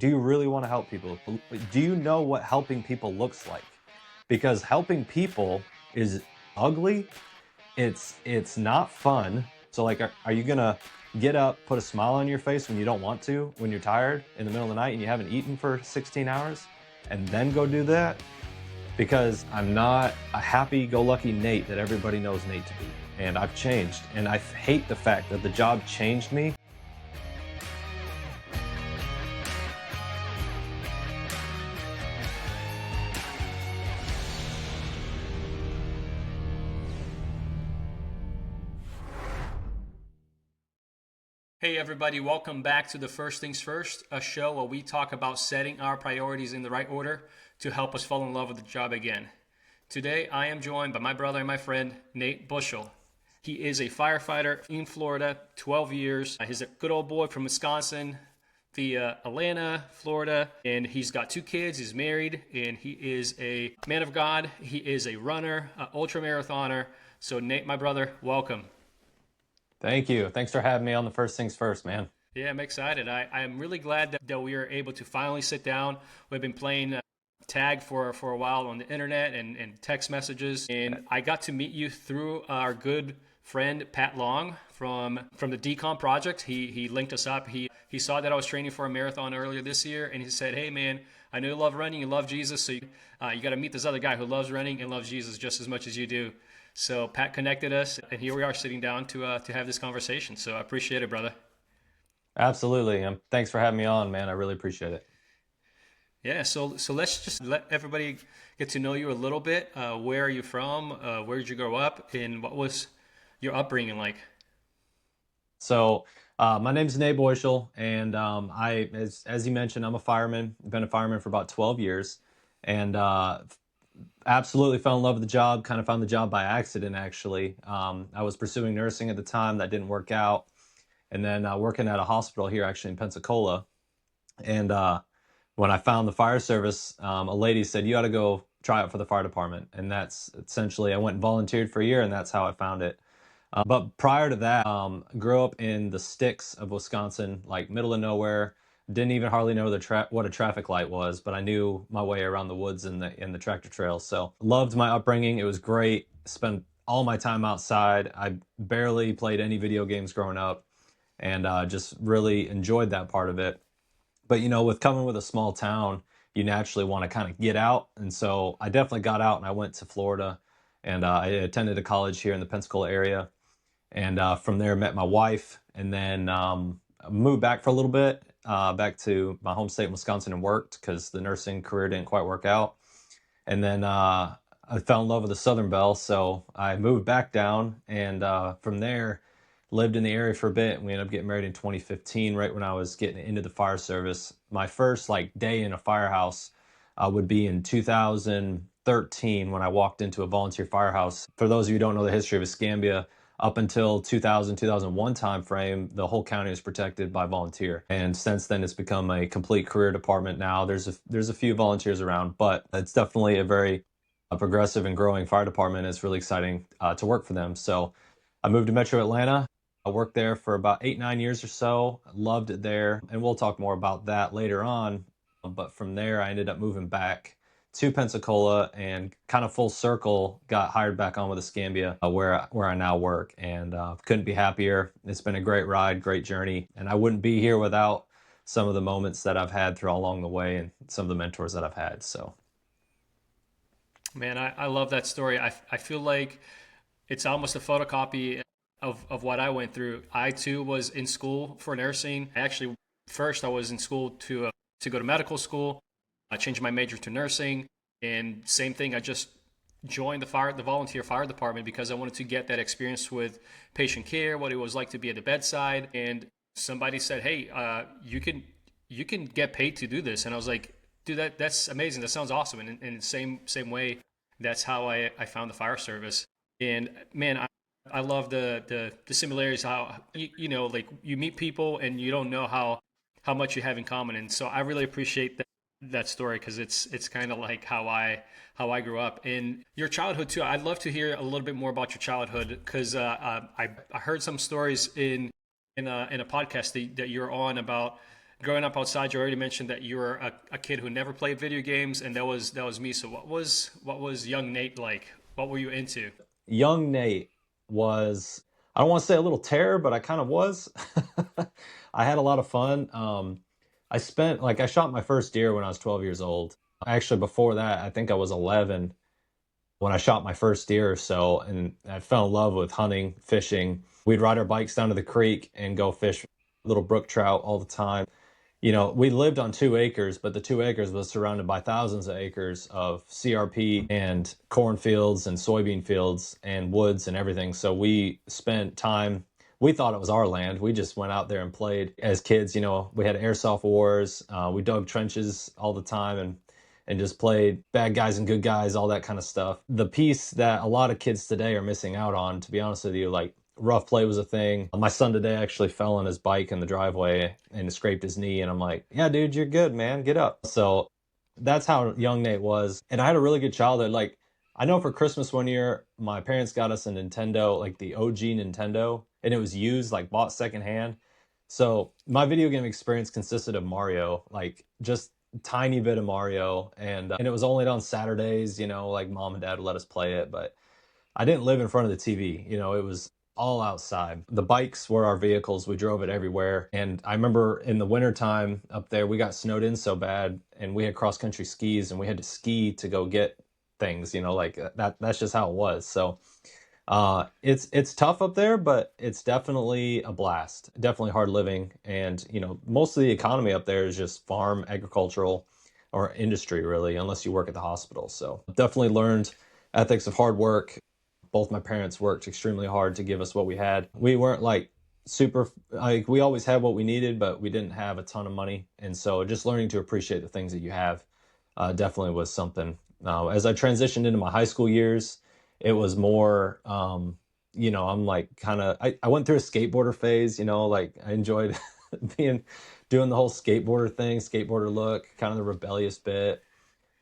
do you really want to help people? Do you know what helping people looks like? Because helping people is ugly. It's not fun. So like, are you gonna get up, put a smile on your face when you don't want to, when you're tired in the middle of the night and you haven't eaten for 16 hours, and then go do that? Because I'm not a happy-go-lucky Nate that everybody knows Nate to be. And I've changed, and I hate the fact that the job changed me. Hey everybody, welcome back to the First Things First, a show where we talk about setting our priorities in the right order to help us fall in love with the job again. Today I am joined by my brother and my friend, Nate Beuschel. He is a firefighter in Florida, 12 years. He's a good old boy from Wisconsin via Atlanta, Florida, and he's got 2 kids, he's married, and he is a man of God. He is a runner, an ultra marathoner. So Nate, my brother, welcome. Thank you. Thanks for having me on the First Things First, man. Yeah, I'm excited. I am really glad that we are able to finally sit down. We've been playing tag for a while on the internet and text messages, and I got to meet you through our good friend Pat Long from the Decom Project. He linked us up. He saw that I was training for a marathon earlier this year, and he said, "Hey man, I know you love running, you love Jesus, so you got to meet this other guy who loves running and loves Jesus just as much as you do." So Pat connected us, and here we are sitting down to have this conversation. So I appreciate it, brother. Absolutely. Thanks for having me on, man. I really appreciate it. Yeah, so let's just let everybody get to know you a little bit. Where are you from? Where did you grow up? And what was your upbringing like? So, my name's Nate Beuschel, and as you mentioned, I'm a fireman. I've been a fireman for about 12 years, and absolutely fell in love with the job. Kind of found the job by accident, actually. I was pursuing nursing at the time. That didn't work out, and then working at a hospital here, actually in Pensacola. And when I found the fire service, a lady said, "You ought to go try out for the fire department." And that's essentially, I went and volunteered for a year, and that's how I found it. But prior to that, grew up in the sticks of Wisconsin, like middle of nowhere. Didn't even hardly know what a traffic light was, but I knew my way around the woods and the tractor trails. So loved my upbringing. It was great. Spent all my time outside. I barely played any video games growing up, and just really enjoyed that part of it. But with coming with a small town, you naturally want to kind of get out, and so I definitely got out and I went to Florida, and I attended a college here in the Pensacola area, and from there met my wife, and then moved back for a little bit, back to my home state in Wisconsin, and worked because the nursing career didn't quite work out. And then I fell in love with the Southern Belle, so I moved back down, and from there lived in the area for a bit. And we ended up getting married in 2015, right when I was getting into the fire service. My first day in a firehouse would be in 2013 when I walked into a volunteer firehouse. For those of you who don't know the history of Escambia, up until 2000, 2001 timeframe, the whole county was protected by volunteer. And since then, it's become a complete career department now. There's a few volunteers around, but it's definitely a very progressive and growing fire department. It's really exciting to work for them. So I moved to Metro Atlanta. I worked there for about 8, 9 years or so. Loved it there. And we'll talk more about that later on. But from there, I ended up moving back to Pensacola, and kind of full circle got hired back on with Escambia, where I now work, and couldn't be happier. It's been a great ride, great journey, and I wouldn't be here without some of the moments that I've had through along the way and some of the mentors that I've had. So, Man, I love that story. I feel like it's almost a photocopy of what I went through. I too was in school for nursing. Actually, first I was in school to go to medical school. I changed my major to nursing, and same thing. I just joined the volunteer fire department because I wanted to get that experience with patient care, what it was like to be at the bedside. And somebody said, "Hey, you can get paid to do this," and I was like, "Dude, that's amazing. That sounds awesome." And in the same way, that's how I found the fire service. And man, I love the similarities. How like you meet people and you don't know how much you have in common. And so I really appreciate that story because it's kind of like how I grew up. And your childhood too. I'd love to hear a little bit more about your childhood because I heard some stories in a podcast that you're on about growing up outside, you already mentioned that you were a kid who never played video games, and that was me. So what was young Nate like? What were you into? Young Nate was, I don't want to say a little terror, but I kind of was. I had a lot of fun. I shot my first deer when I was 12 years old. Actually, before that, I think I was 11 when I shot my first deer or so, and I fell in love with hunting, fishing. We'd ride our bikes down to the creek and go fish little brook trout all the time. We lived on 2 acres, but the 2 acres was surrounded by thousands of acres of CRP and cornfields and soybean fields and woods and everything. So we spent time, we thought it was our land. We just went out there and played as kids. We had airsoft wars. We dug trenches all the time and just played bad guys and good guys, all that kind of stuff. The piece that a lot of kids today are missing out on, to be honest with you, like rough play was a thing. My son today actually fell on his bike in the driveway and scraped his knee. And I'm like, yeah, dude, you're good, man. Get up. So that's how young Nate was. And I had a really good childhood. Like, I know for Christmas one year, my parents got us a Nintendo, like the OG Nintendo, and it was used, like bought secondhand. So my video game experience consisted of Mario, like just tiny bit of Mario. And it was only on Saturdays, like mom and dad would let us play it. But I didn't live in front of the TV. It was all outside. The bikes were our vehicles. We drove it everywhere. And I remember in the wintertime up there, we got snowed in so bad and we had cross country skis and we had to ski to go get things, like that's just how it was. So it's tough up there, but it's definitely a blast. Definitely hard living. And, most of the economy up there is just farm, agricultural, or industry, really, unless you work at the hospital. So definitely learned ethics of hard work. Both my parents worked extremely hard to give us what we had. We weren't like super, like we always had what we needed, but we didn't have a ton of money. And so just learning to appreciate the things that you have definitely was something. As I transitioned into my high school years, it was more, I'm like I went through a skateboarder phase, like I enjoyed doing the whole skateboarder thing, skateboarder look, kind of the rebellious bit.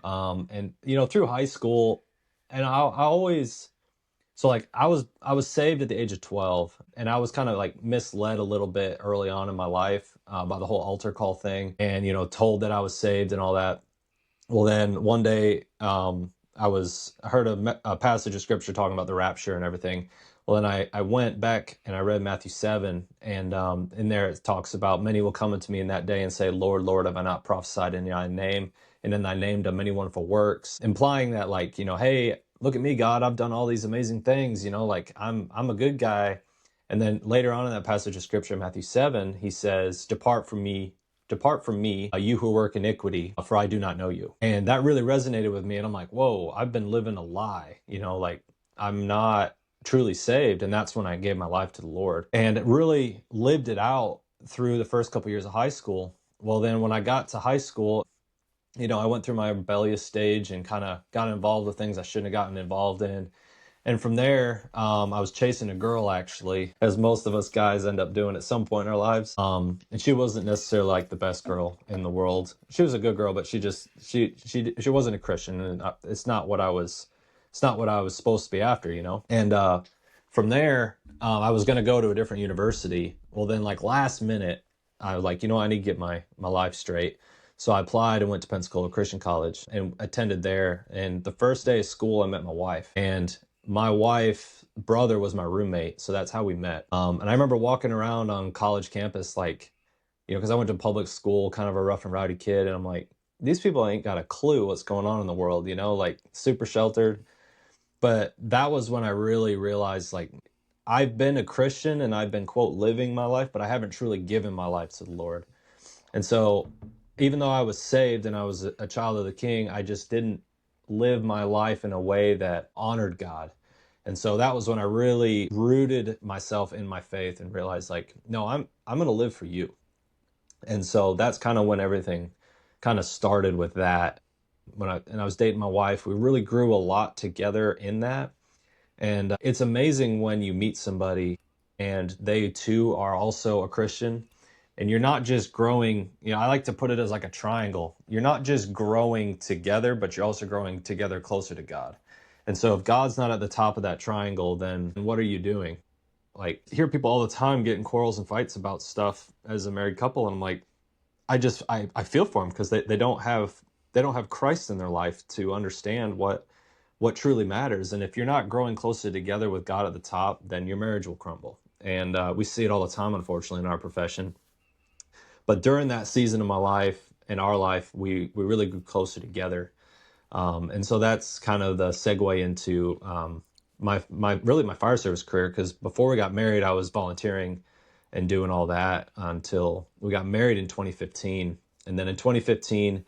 And through high school, and I always, so like I was saved at the age of 12, and I was kind of like misled a little bit early on in my life by the whole altar call thing, and told that I was saved and all that. Well, then one day I heard a passage of scripture talking about the rapture and everything. Well, then I went back and I read Matthew 7, and in there it talks about many will come unto me in that day and say, Lord, Lord, have I not prophesied in thy name? And in thy name done many wonderful works, implying that like, hey, look at me, God, I've done all these amazing things, like I'm a good guy. And then later on in that passage of scripture, Matthew 7, he says, depart from me, you who work iniquity, for I do not know you. And that really resonated with me. And I'm like, whoa, I've been living a lie, like I'm not truly saved. And that's when I gave my life to the Lord and really lived it out through the first couple years of high school. Well, then when I got to high school, I went through my rebellious stage and kind of got involved with things I shouldn't have gotten involved in. And from there, I was chasing a girl, actually, as most of us guys end up doing at some point in our lives. And she wasn't necessarily like the best girl in the world. She was a good girl, but she wasn't a Christian, and it's not what I was supposed to be after. And from there, I was going to go to a different university. Well, then, like last minute, I was like, I need to get my life straight. So I applied and went to Pensacola Christian College and attended there. And the first day of school, I met my wife. And my wife's brother was my roommate, so that's how we met. And I remember walking around on college campus, like, because I went to public school, kind of a rough and rowdy kid, and I'm like, these people ain't got a clue what's going on in the world, like super sheltered. But that was when I really realized, like, I've been a Christian and I've been, quote, living my life, but I haven't truly given my life to the Lord. And so even though I was saved and I was a child of the King, I just didn't live my life in a way that honored God. And so that was when I really rooted myself in my faith and realized, like, no, I'm going to live for you. And so that's kind of when everything kind of started with that. I was dating my wife, we really grew a lot together in that. And it's amazing when you meet somebody and they too are also a Christian, and you're not just growing, I like to put it as like a triangle. You're not just growing together, but you're also growing together closer to God. And so if God's not at the top of that triangle, then what are you doing? Like, I hear people all the time getting quarrels and fights about stuff as a married couple. And I'm like, I feel for them because they don't have Christ in their life to understand what truly matters. And if you're not growing closer together with God at the top, then your marriage will crumble. And we see it all the time, unfortunately, in our profession. But during that season of my life, in our life, we really grew closer together. And so that's kind of the segue into my fire service career. Because before we got married, I was volunteering and doing all that until we got married in 2015. And then in 2015,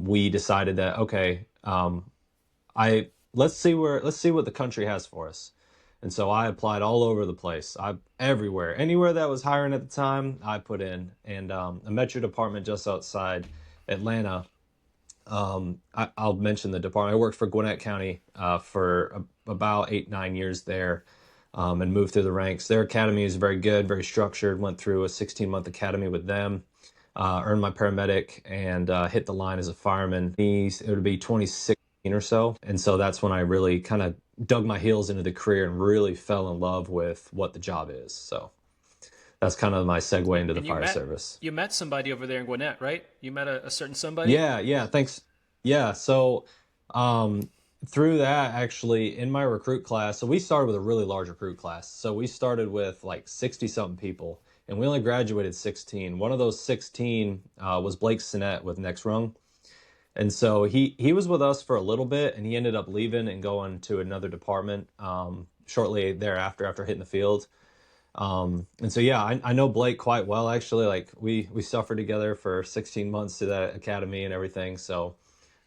we decided that, okay, I let's see what the country has for us. And so I applied all over the place. Everywhere, anywhere that was hiring at the time, I put in. And a metro department just outside Atlanta. I'll mention the department. I worked for Gwinnett County for about 8-9 years there, and moved through the ranks. Their academy is very good, very structured. Went through a 16-month academy with them. Earned my paramedic and hit the line as a fireman. It would be 2016 or so. And so that's when I really kind of dug my heels into the career and really fell in love with what the job is. So that's kind of my segue into the And you fire met service. you met somebody over there in Gwinnett, right? You met a certain somebody. Yeah, yeah, thanks. Yeah, so um, through that, actually, in my recruit class, so we started with a really large recruit class. So we started with like 60 something people, and we only graduated 16. One of those 16 was Blake Sinnett with Next Rung. And so he was with us for a little bit, and he ended up leaving and going to another department shortly thereafter, after hitting the field. And so, yeah, I know Blake quite well, actually. Like we suffered together for 16 months to that academy and everything. So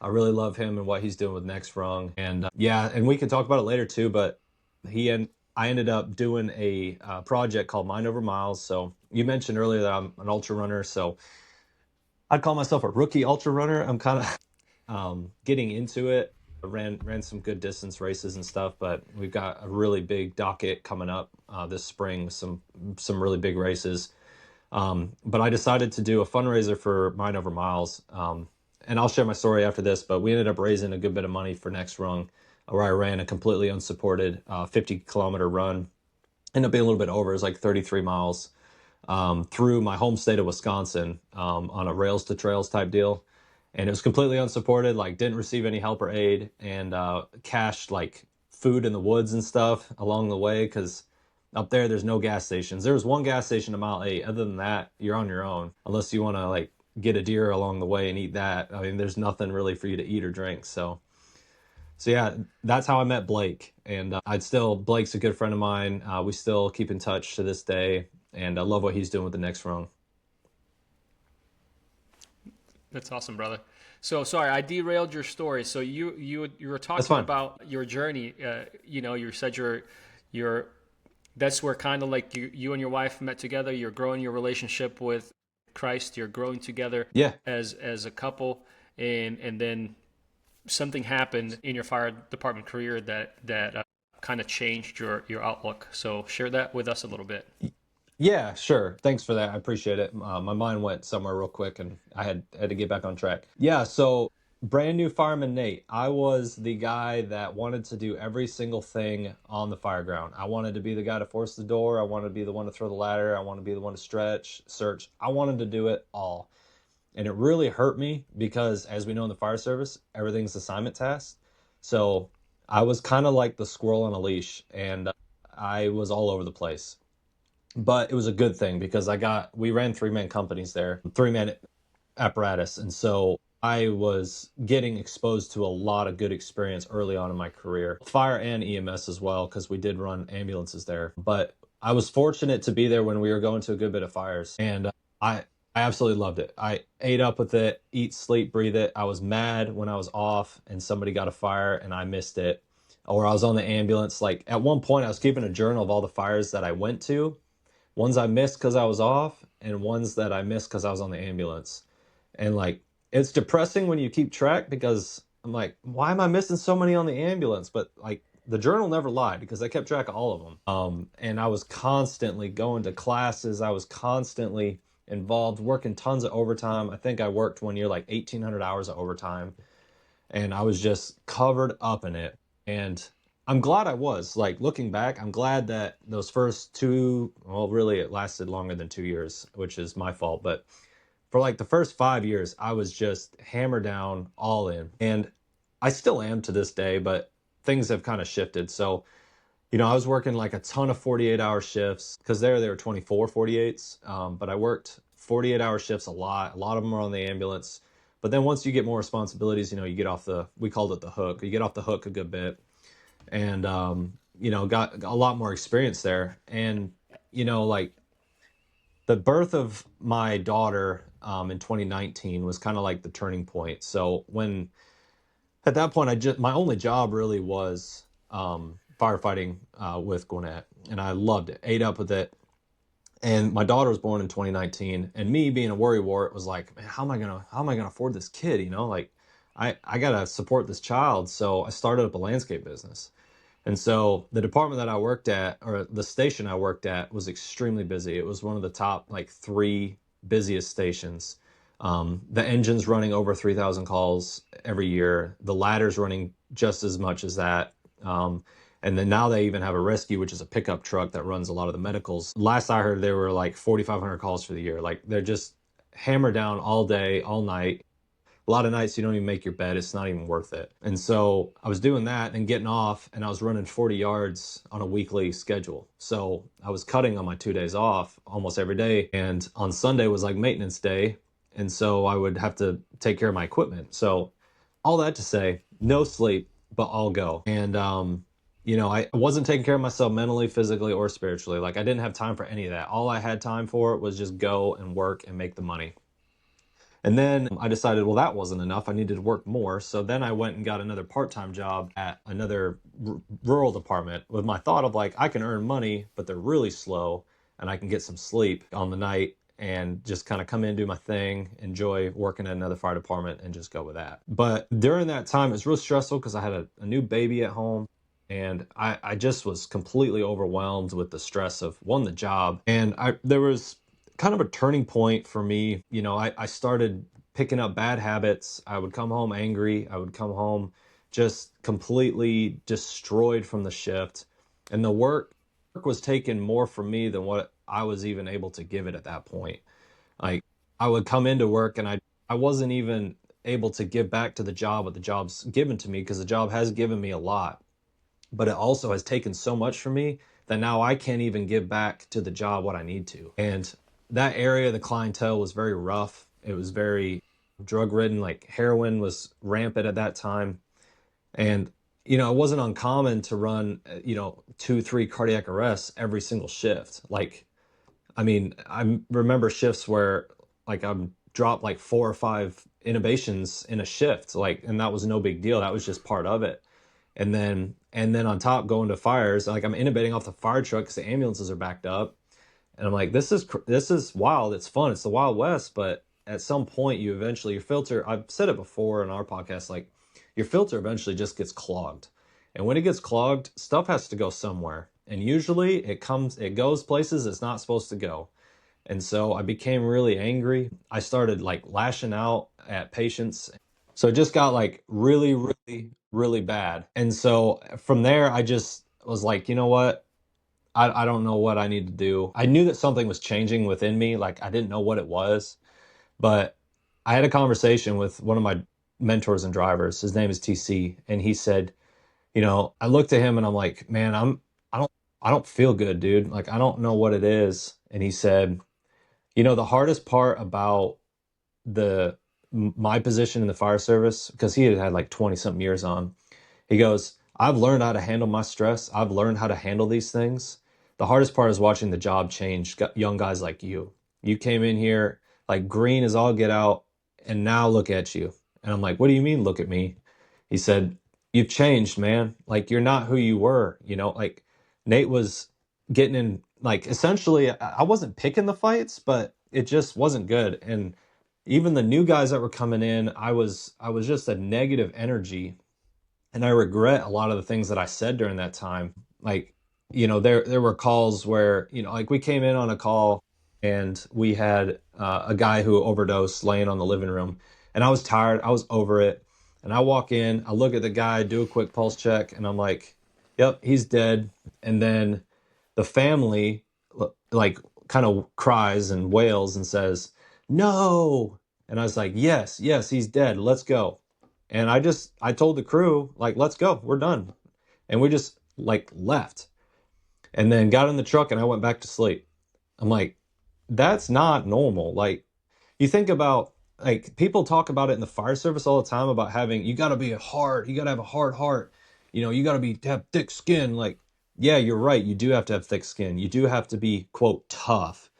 I really love him and what he's doing with Next Rung. And yeah, and we can talk about it later too, but I ended up doing a project called Mind Over Miles. So you mentioned earlier that I'm an ultra runner. So I'd call myself a rookie ultra runner. I'm kind of getting into it. I ran some good distance races and stuff, but we've got a really big docket coming up this spring. Some really big races. But I decided to do a fundraiser for Mind Over Miles. And I'll share my story after this. But we ended up raising a good bit of money for Next Rung, where I ran a completely unsupported 50-kilometer run. Ended up being a little bit over. It was like 33 miles through my home state of Wisconsin on a rails to trails type deal. And it was completely unsupported, like didn't receive any help or aid, and cached like food in the woods and stuff along the way, because up there's no gas stations. There was one gas station a mile 8. Other than that, you're on your own, unless you want to like get a deer along the way and eat that. I mean, there's nothing really for you to eat or drink. So yeah, that's how I met Blake. And Blake's a good friend of mine. We still keep in touch to this day, and I love what he's doing with the Next Rung. That's awesome, brother. So sorry, I derailed your story. So you were That's talking fine. about your journey. You said your that's where kind of like you and your wife met together. You're growing your relationship with Christ. You're growing together Yeah. as a couple, and then something happened in your fire department career that kind of changed your outlook. So share that with us a little bit. Yeah, sure. Thanks for that. I appreciate it. My mind went somewhere real quick, and I had to get back on track. Yeah, so brand new fireman Nate. I was the guy that wanted to do every single thing on the fire ground. I wanted to be the guy to force the door. I wanted to be the one to throw the ladder. I wanted to be the one to stretch, search. I wanted to do it all. And it really hurt me because, as we know in the fire service, everything's assignment tasks. So I was kind of like the squirrel on a leash, and I was all over the place. But it was a good thing because we ran 3-man companies there, 3-man apparatus. And so I was getting exposed to a lot of good experience early on in my career, fire and EMS as well, because we did run ambulances there. But I was fortunate to be there when we were going to a good bit of fires. And I absolutely loved it. I ate up with it, eat, sleep, breathe it. I was mad when I was off and somebody got a fire and I missed it. Or I was on the ambulance. Like at one point, I was keeping a journal of all the fires that I went to, ones I missed because I was off, and ones that I missed because I was on the ambulance. And like, it's depressing when you keep track because I'm like, why am I missing so many on the ambulance? But like, the journal never lied because I kept track of all of them. And I was constantly going to classes. I was constantly involved, working tons of overtime. I think I worked one year like 1,800 hours of overtime, and I was just covered up in it. And I'm glad I was. Like, looking back, I'm glad that those first two, well, really, it lasted longer than 2 years, which is my fault. But for like the first 5 years, I was just hammer down all in. And I still am to this day, but things have kind of shifted. So, I was working like a ton of 48-hour shifts because they were 24 48s. But I worked 48-hour shifts a lot. A lot of them are on the ambulance. But then once you get more responsibilities, you get off we called it the hook. You get off the hook a good bit and, got a lot more experience there. And, like the birth of my daughter in 2019 was kind of like the turning point. So at that point, my only job really was firefighting with Gwinnett, and I loved it, ate up with it. And my daughter was born in 2019, and me being a worrywart was like, man, how am I gonna afford this kid? Like I gotta support this child. So I started up a landscape business. And so the department that I worked at, or the station I worked at, was extremely busy. It was one of the top like three busiest stations. The engine's running over 3,000 calls every year. The ladder's running just as much as that. And then now they even have a rescue, which is a pickup truck that runs a lot of the medicals. Last I heard, there were like 4,500 calls for the year. Like they're just hammered down all day, all night. A lot of nights you don't even make your bed. It's not even worth it. And so I was doing that and getting off, and I was running 40 yards on a weekly schedule. So I was cutting on my 2 days off almost every day. And on Sunday was like maintenance day. And so I would have to take care of my equipment. So all that to say, no sleep, but all go. And, I wasn't taking care of myself mentally, physically, or spiritually. Like I didn't have time for any of that. All I had time for was just go and work and make the money. And then I decided, well, that wasn't enough. I needed to work more. So then I went and got another part-time job at another rural department with my thought of like, I can earn money, but they're really slow and I can get some sleep on the night and just kind of come in, do my thing, enjoy working at another fire department and just go with that. But during that time, it was real stressful because I had a new baby at home. And I just was completely overwhelmed with the stress of one, the job. And there was kind of a turning point for me. I started picking up bad habits. I would come home angry. I would come home just completely destroyed from the shift. And the work was taking more from me than what I was even able to give it at that point. Like I would come into work and I wasn't even able to give back to the job what the job's given to me, because the job has given me a lot, but it also has taken so much from me that now I can't even give back to the job what I need to. And that area, the clientele was very rough. It was very drug ridden, like heroin was rampant at that time. And, it wasn't uncommon to run, 2, 3 cardiac arrests every single shift. Like, I mean, I remember shifts where like I'm dropped like 4 or 5 intubations in a shift, like, and that was no big deal. That was just part of it. And then on top, going to fires, like I'm intubating off the fire truck because the ambulances are backed up. And I'm like, this is wild. It's fun. It's the Wild West. But at some point, your filter, I've said it before in our podcast, like your filter eventually just gets clogged. And when it gets clogged, stuff has to go somewhere. And usually it goes places it's not supposed to go. And so I became really angry. I started like lashing out at patients. So it just got like really, really, really bad. And so from there, I just was like, you know what? I don't know what I need to do. I knew that something was changing within me. Like I didn't know what it was, but I had a conversation with one of my mentors and drivers. His name is TC. And he said, I looked at him and I'm like, man, I don't feel good, dude. Like, I don't know what it is. And he said, the hardest part about my position in the fire service, because he had like 20 something years on, he goes, I've learned how to handle my stress. I've learned how to handle these things. The hardest part is watching the job change young guys like you. You came in here like green as all get out, and now look at you. And I'm like, what do you mean, look at me? He said, you've changed, man. Like, you're not who you were. Like Nate was getting in, like, essentially, I wasn't picking the fights, but it just wasn't good. And even the new guys that were coming in, I was just a negative energy. And I regret a lot of the things that I said during that time. Like, there were calls where, like we came in on a call and we had a guy who overdosed laying on the living room. And I was tired. I was over it. And I walk in, I look at the guy, do a quick pulse check, and I'm like, yep, he's dead. And then the family like kind of cries and wails and says, no. And I was like, yes, yes, he's dead. Let's go. And I told the crew, like, let's go. We're done. And we just like left and then got in the truck and I went back to sleep. I'm like, that's not normal. Like, you think about, like, people talk about it in the fire service all the time about having, you got to be a hard, you got to have a hard heart. You know, you got to have thick skin. Like, yeah, you're right. You do have to have thick skin. You do have to be, quote, tough.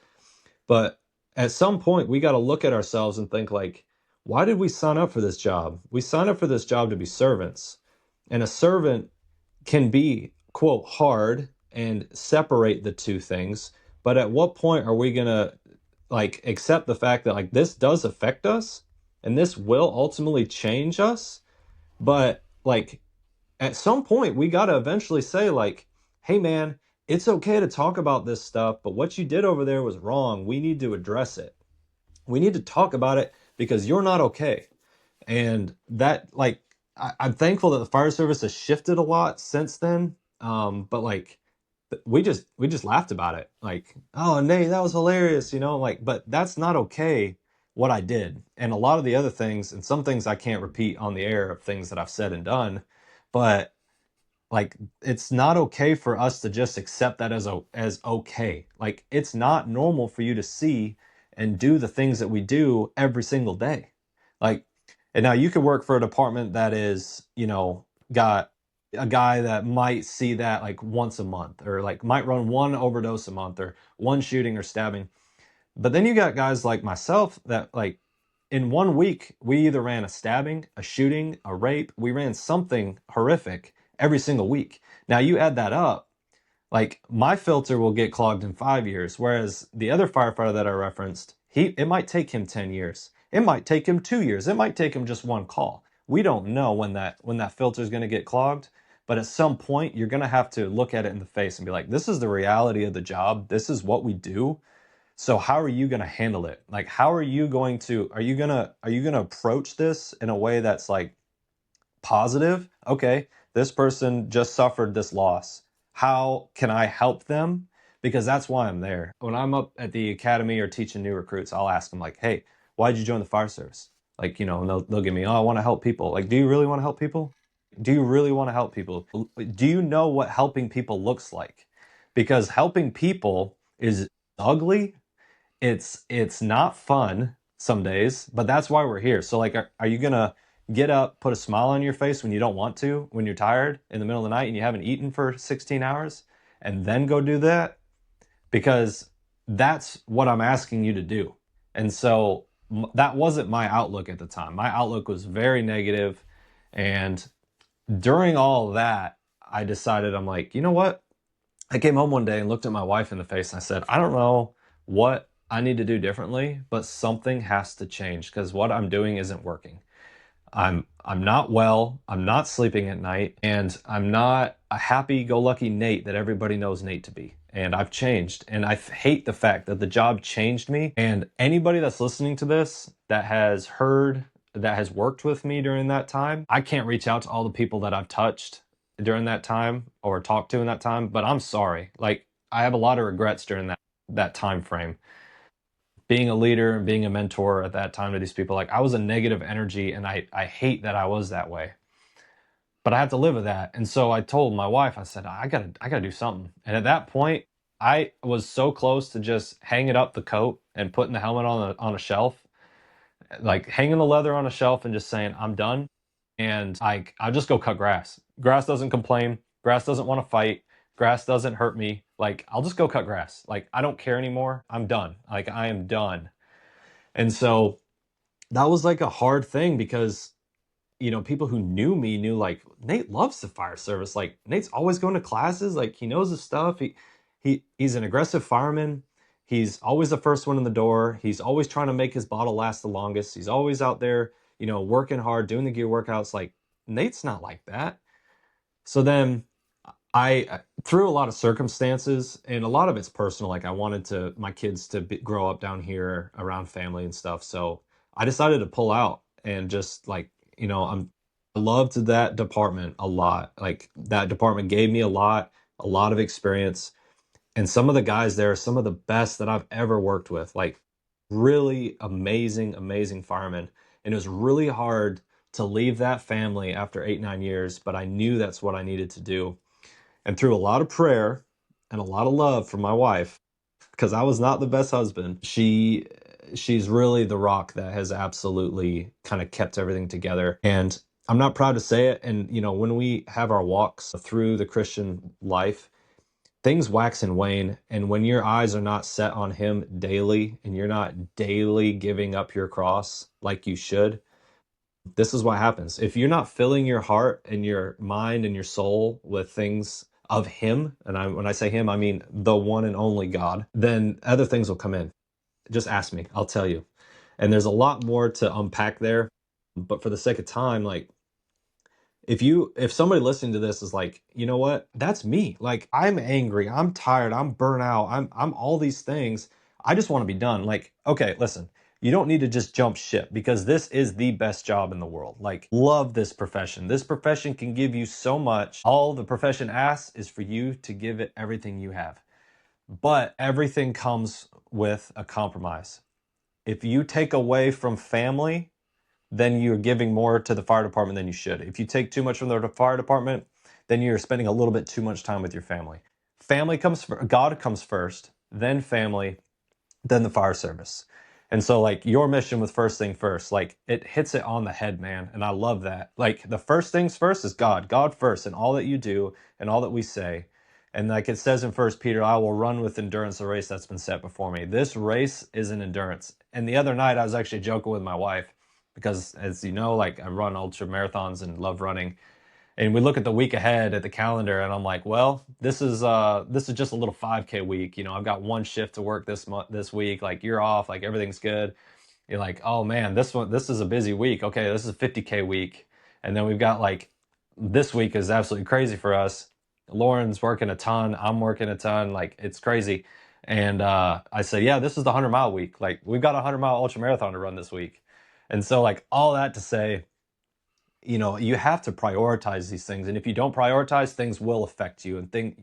But at some point, we got to look at ourselves and think, like, why did we sign up for this job? We signed up for this job to be servants. And a servant can be, quote, hard and separate the two things. But at what point are we going to, like, accept the fact that, like, this does affect us and this will ultimately change us? But, like, at some point, we got to eventually say, like, hey, man, it's okay to talk about this stuff, but what you did over there was wrong. We need to address it. We need to talk about it because you're not okay. And that, like, I'm thankful that the fire service has shifted a lot since then. But like, we just laughed about it. Like, oh, Nate, that was hilarious, you know. Like, but that's not okay. What I did, and a lot of the other things, and some things I can't repeat on the air of things that I've said and done, but like, it's not okay for us to just accept that as okay. Like, it's not normal for you to see and do the things that we do every single day. Like, and now you could work for a department that is, you know, got a guy that might see that like once a month, or like might run one overdose a month, or one shooting or stabbing. But then you got guys like myself that, like, in 1 week we either ran a stabbing, a shooting, a rape. We ran something horrific every single week. Now you add that up, like, my filter will get clogged in 5 years, whereas the other firefighter that I referenced, it might take him 10 years. It might take him 2 years. It might take him just one call. We don't know when that filter is going to get clogged, but at some point you're going to have to look at it in the face and be like, this is the reality of the job. This is what we do. So how are you going to handle it? Like, how are you going to, are you going to approach this in a way that's like positive? Okay, this person just suffered this loss. How can I help them? Because that's why I'm there. When I'm up at the academy or teaching new recruits, I'll ask them, like, hey, why'd you join the fire service? Like, you know, and they'll give me, oh, I want to help people. Like, do you really want to help people? Do you really want to help people? Do you know what helping people looks like? Because helping people is ugly, it's not fun some days, but that's why we're here. So, like, are you gonna get up, put a smile on your face when you don't want to, when you're tired in the middle of the night and you haven't eaten for 16 hours, and then go do that? Because that's what I'm asking you to do. And so that wasn't my outlook at the time. My outlook was very negative. And during all that, I decided, I'm like, you know what? I came home one day and looked at my wife in the face and I said, I don't know what I need to do differently, but something has to change because what I'm doing isn't working. I'm not well, I'm not sleeping at night, and I'm not a happy-go-lucky Nate that everybody knows Nate to be. And I've changed, and I hate the fact that the job changed me. And anybody that's listening to this that has heard, that has worked with me during that time, I can't reach out to all the people that I've touched during that time or talked to in that time, but I'm sorry. Like, I have a lot of regrets during that time frame. Being a leader and being a mentor at that time to these people, like, I was a negative energy, and I hate that I was that way. But I have to live with that. And so I told my wife, I said, I gotta do something. And at that point, I was so close to just hanging up the coat and putting the helmet on a shelf, like hanging the leather on a shelf and just saying, I'm done. And I'll just go cut grass. Grass doesn't complain. Grass doesn't want to fight. Grass doesn't hurt me. Like, I'll just go cut grass. Like, I don't care anymore. I'm done. Like, I am done. And so that was like a hard thing because, you know, people who knew me knew, like, Nate loves the fire service. Like, Nate's always going to classes. Like, he knows his stuff. He's an aggressive fireman. He's always the first one in the door. He's always trying to make his bottle last the longest. He's always out there, you know, working hard, doing the gear workouts. Like, Nate's not like that. So then through a lot of circumstances, and a lot of it's personal, like, I wanted my kids to grow up down here around family and stuff. So I decided to pull out and just, like, you know, I loved that department a lot. Like, that department gave me a lot of experience. And some of the guys there are some of the best that I've ever worked with. Like, really amazing, amazing fireman. And it was really hard to leave that family after 8, 9 years, but I knew that's what I needed to do. And through a lot of prayer and a lot of love from my wife, because I was not the best husband, she's really the rock that has absolutely kind of kept everything together. And I'm not proud to say it. And when we have our walks through the Christian life, things wax and wane. And when your eyes are not set on him daily and you're not daily giving up your cross like you should, this is what happens. If you're not filling your heart and your mind and your soul with things of him, and when I say him, I mean the one and only God, then other things will come in. Just ask me, I'll tell you. And there's a lot more to unpack there. But for the sake of time, like, if somebody listening to this is like, you know what, that's me. Like, I'm angry, I'm tired, I'm burnt out, I'm all these things. I just want to be done. Like, okay, listen, you don't need to just jump ship, because this is the best job in the world. Like, love this profession. This profession can give you so much. All the profession asks is for you to give it everything you have. But everything comes with a compromise. If you take away from family, then you're giving more to the fire department than you should. If you take too much from the fire department, then you're spending a little bit too much time with your family. Family comes first, God comes first, then family, then the fire service. And so, like, your mission with first thing first, like, it hits it on the head, man. And I love that. Like, the first things first is God first in all that you do and all that we say. And like it says in First Peter, I will run with endurance the race that's been set before me. This race is an endurance. And the other night I was actually joking with my wife, because, as you know, like, I run ultra marathons and love running. And we look at the week ahead at the calendar, and I'm like, well, this is just a little 5K week. I've got one shift to work this week. Like, you're off, like, everything's good. You're like, oh man, this is a busy week. Okay, this is a 50K week. And then we've got, like, this week is absolutely crazy for us. Lauren's working a ton, I'm working a ton, like, it's crazy. And I said, yeah, this is the 100-mile week. Like, we've got a 100-mile ultra marathon to run this week. And so, like, all that to say, you have to prioritize these things. And if you don't prioritize, things will affect you. And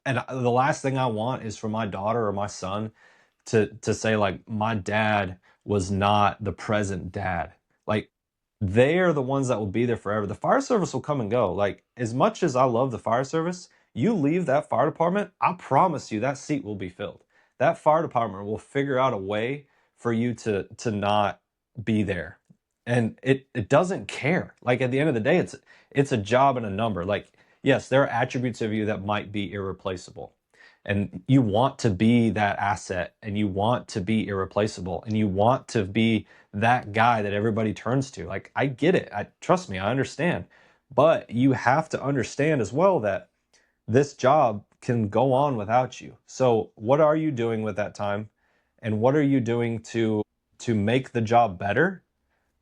the last thing I want is for my daughter or my son to say, like, my dad was not the present dad. Like, they are the ones that will be there forever. The fire service will come and go. Like, as much as I love the fire service, you leave that fire department, I promise you that seat will be filled. That fire department will figure out a way for you to not be there. And it doesn't care. Like, at the end of the day, it's a job and a number. Like, yes, there are attributes of you that might be irreplaceable. And you want to be that asset, and you want to be irreplaceable, and you want to be that guy that everybody turns to. Like, I get it. Trust me, I understand. But you have to understand as well that this job can go on without you. So what are you doing with that time? And what are you doing to make the job better?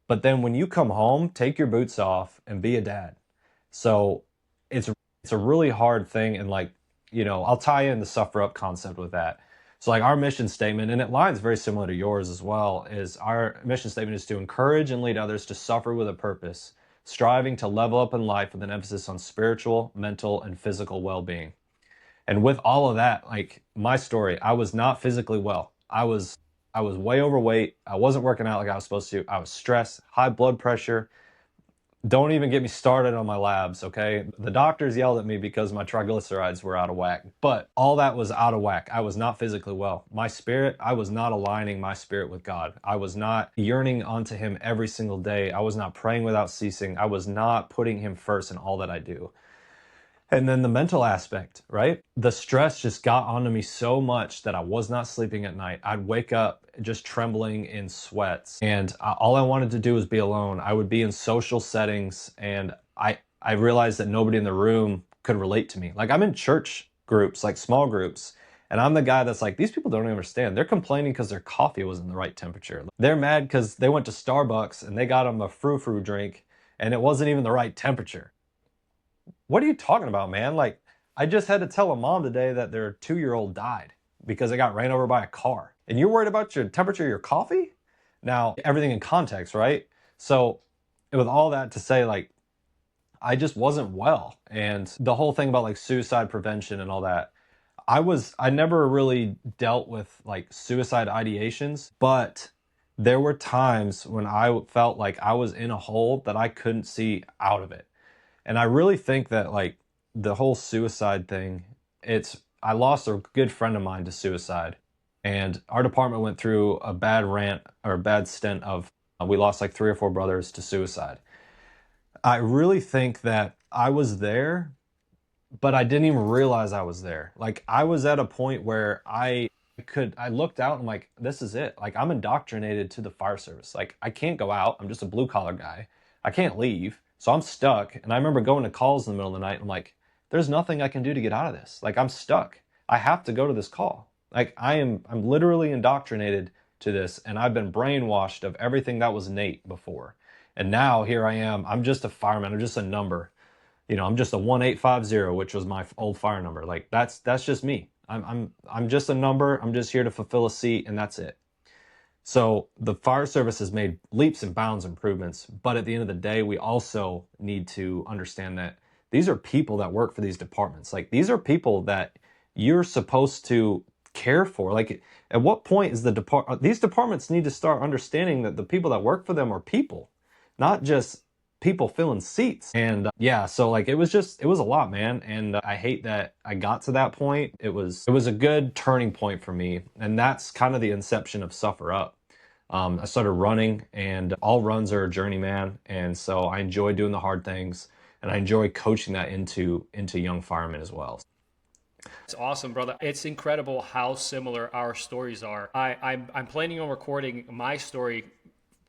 But then when you come home, take your boots off and be a dad. So it's a really hard thing. And, like, I'll tie in the suffer up concept with that. So, like, our mission statement, and it lines very similar to yours as well, is our mission statement is to encourage and lead others to suffer with a purpose, striving to level up in life with an emphasis on spiritual, mental, and physical well-being. And with all of that, like, my story, I was not physically well. I was way overweight. I wasn't working out like I was supposed to. I was stressed, high blood pressure. Don't even get me started on my labs, okay? The doctors yelled at me because my triglycerides were out of whack. But all that was out of whack. I was not physically well. My spirit, I was not aligning my spirit with God. I was not yearning onto him every single day. I was not praying without ceasing. I was not putting him first in all that I do. And then the mental aspect, right? The stress just got onto me so much that I was not sleeping at night. I'd wake up just trembling in sweats. And all I wanted to do was be alone. I would be in social settings, and I realized that nobody in the room could relate to me. Like, I'm in church groups, like small groups, and I'm the guy that's like, these people don't understand. They're complaining because their coffee wasn't the right temperature. They're mad because they went to Starbucks and they got them a frou-frou drink and it wasn't even the right temperature. What are you talking about, man? Like, I just had to tell a mom today that their 2-year-old died because they got ran over by a car. And you're worried about your temperature of your coffee? Now, everything in context, right? So, with all that to say, like, I just wasn't well. And the whole thing about, like, suicide prevention and all that, I never really dealt with like suicide ideations, but there were times when I felt like I was in a hole that I couldn't see out of it. And I really think that like the whole suicide thing, I lost a good friend of mine to suicide. And our department went through a bad rant or a bad stint of we lost like three or four brothers to suicide. I really think that I was there, but I didn't even realize I was there. Like I was at a point where I looked out and I'm like, this is it. Like I'm indoctrinated to the fire service. Like I can't go out. I'm just a blue collar guy. I can't leave. So I'm stuck. And I remember going to calls in the middle of the night. And I'm like, there's nothing I can do to get out of this. Like I'm stuck. I have to go to this call. Like I'm literally indoctrinated to this and I've been brainwashed of everything that was Nate before. And now here I am. I'm just a fireman. I'm just a number. I'm just a 1850, which was my old fire number. Like that's just me. I'm just a number. I'm just here to fulfill a seat, and that's it. So the fire service has made leaps and bounds improvements, but at the end of the day, we also need to understand that these are people that work for these departments. Like these are people that you're supposed to care for. Like at what point is these departments need to start understanding that the people that work for them are people, not just people filling seats. And yeah, so like it was a lot, man. And I hate that I got to that point. It was a good turning point for me, and that's kind of the inception of Suffer Up. I started running, and all runs are a journey, man. And so I enjoy doing the hard things, and I enjoy coaching that into young firemen as well. It's awesome, brother. It's incredible how similar our stories are. I'm planning on recording my story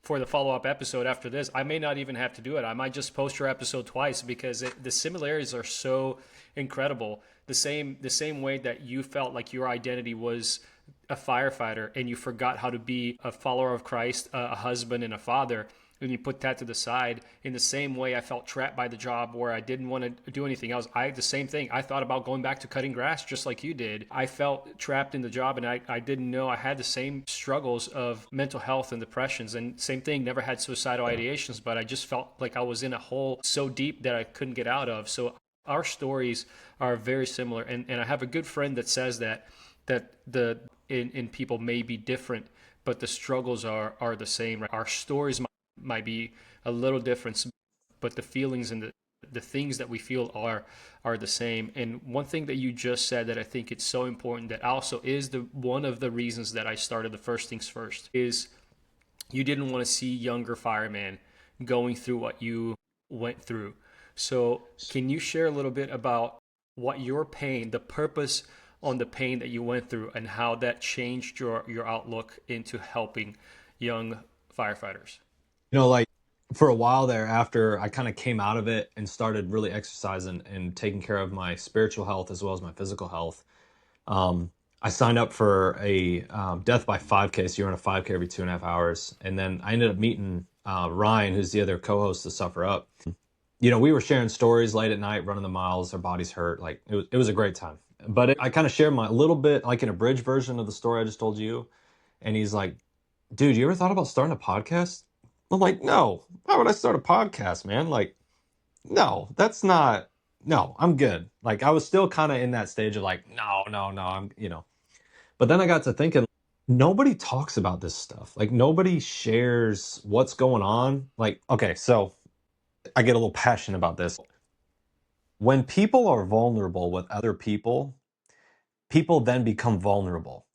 for the follow-up episode after this. I may not even have to do it. I might just post your episode twice because the similarities are so incredible. The same way that you felt like your identity was a firefighter and you forgot how to be a follower of Christ, a husband and a father, and you put that to the side. In the same way, I felt trapped by the job where I didn't want to do anything else. The same thing. I thought about going back to cutting grass just like you did. I felt trapped in the job, and I didn't know I had the same struggles of mental health and depressions. And same thing, never had suicidal ideations, but I just felt like I was in a hole so deep that I couldn't get out of. So our stories are very similar. And I have a good friend that says that the in people may be different, but the struggles are the same. Right? Our stories might be a little different, but the feelings and the things that we feel are the same. And one thing that you just said that I think it's so important, that also is the one of the reasons that I started the First Things First, is you didn't want to see younger firemen going through what you went through. So can you share a little bit about what your pain, the purpose on the pain that you went through, and how that changed your outlook into helping young firefighters? Like for a while there, after I kind of came out of it and started really exercising and taking care of my spiritual health as well as my physical health, I signed up for a death by 5K. So you're on a 5K every 2.5 hours. And then I ended up meeting Ryan, who's the other co-host of Suffer Up. We were sharing stories late at night, running the miles, our bodies hurt. Like it was a great time. But I kind of shared my little bit, like an abridged version of the story I just told you. And he's like, dude, you ever thought about starting a podcast? I'm like, no, why would I start a podcast, man? Like, no, no, I'm good. Like, I was still kind of in that stage of like, no, no, no, But then I got to thinking, nobody talks about this stuff. Like, nobody shares what's going on. Like, okay, so I get a little passionate about this. When people are vulnerable with other people, people then become vulnerable.